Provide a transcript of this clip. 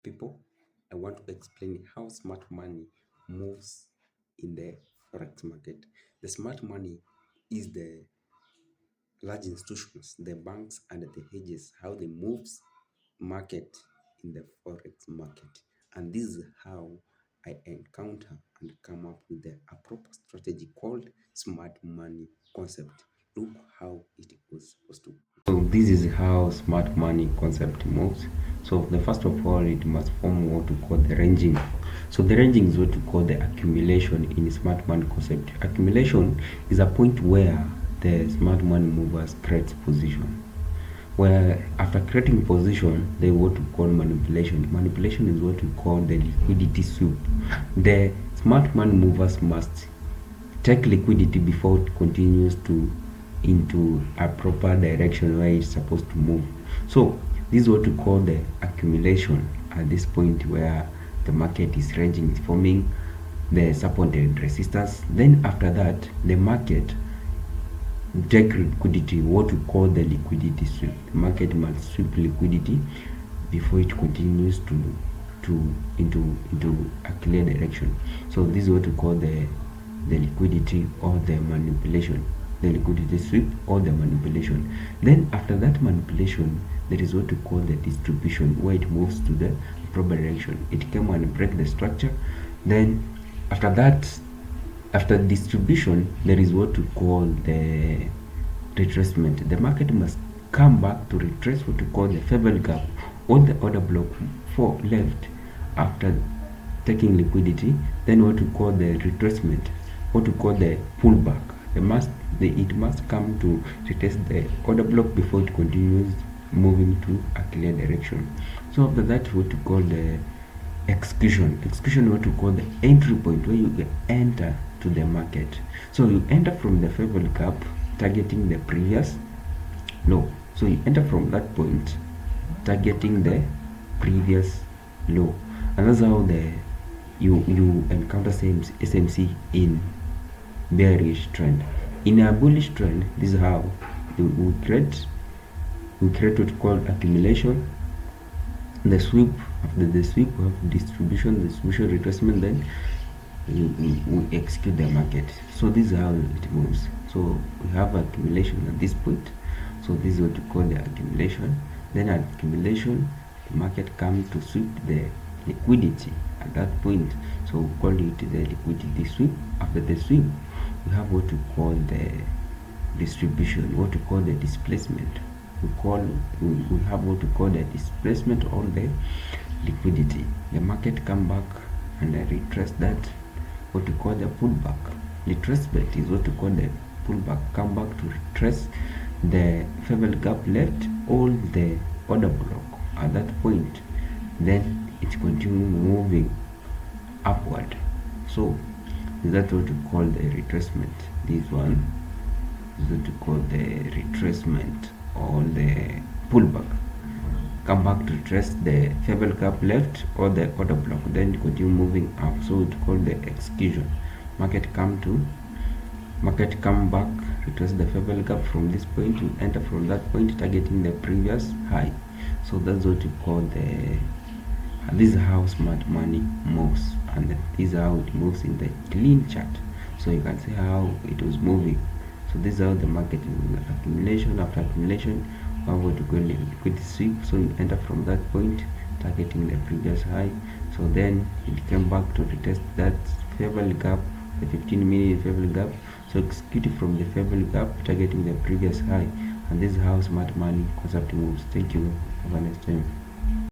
People, I want to explain how smart money moves in the forex market. The smart money is the large institutions, the banks and the hedges, how they moves market in the forex market. And this is how I encounter and come up with a proper strategy called smart money concept. Look how it was supposed to. So this is how smart money concept moves. So the first of all, it must form what we call the ranging. So the ranging is what we call the accumulation in smart money concept. Accumulation is a point where the smart money movers creates position. Where after creating position, they what we call manipulation. Manipulation is what we call the liquidity sweep. The smart money movers must take liquidity before it continues to into a proper direction where it's supposed to move. So this is what we call the accumulation at this point where the market is ranging, it's forming the support and resistance. Then after that, the market take liquidity, what we call the liquidity sweep. The market must sweep liquidity before it continues into a clear direction. So this is what we call the liquidity or the manipulation, the liquidity sweep or the manipulation. Then after that manipulation, there is what we call the distribution, where it moves to the proper direction. It came and break the structure. Then after that, after distribution, there is what we call the retracement. The market must come back to retrace what we call the favor gap on the order block for left after taking liquidity. Then what we call the retracement, what we call the pullback. It must come to retest the order block before it continues moving to a clear direction. So after that, what we call the execution. Execution, what we call the entry point, where you enter to the market. So you enter from the favor gap targeting the previous low. So you enter from that point targeting the previous low. And that's how you encounter SMC in bearish trend. In a bullish trend, this is how we create what we call accumulation, the sweep. After the sweep, we have distribution retracement, then we execute the market. So this is how it moves. So we have accumulation at this point. So this is what we call the accumulation. Then at accumulation, the market comes to sweep the liquidity at that point. So we call it the liquidity sweep. After the sweep, we have what we call the distribution, what we call the displacement. We have what we call the displacement or the liquidity. The market come back and retrace that, what we call the pullback. Retracement is what we call the pullback. Come back to retrace the favor gap left all the order block at that point. Then it continue moving upward. So that's what we call the retracement. This one is what we call the retracement or the pullback. Come back to retrace the favor gap left or the order block, then continue moving up. So it's called the execution. Market come back, retrace the favor gap from this point, you enter from that point targeting the previous high. So that's what we call this is how smart money moves, and this is how it moves in the clean chart. So you can see how it was moving. So this is how the market is accumulation. After accumulation, we have what we call liquidity sweep. So you enter from that point targeting the previous high. So then it came back to retest that favor gap, the 15-minute favor gap. So execute it from the favor gap targeting the previous high. And this is how smart money concept moves. Thank you. Have a nice time.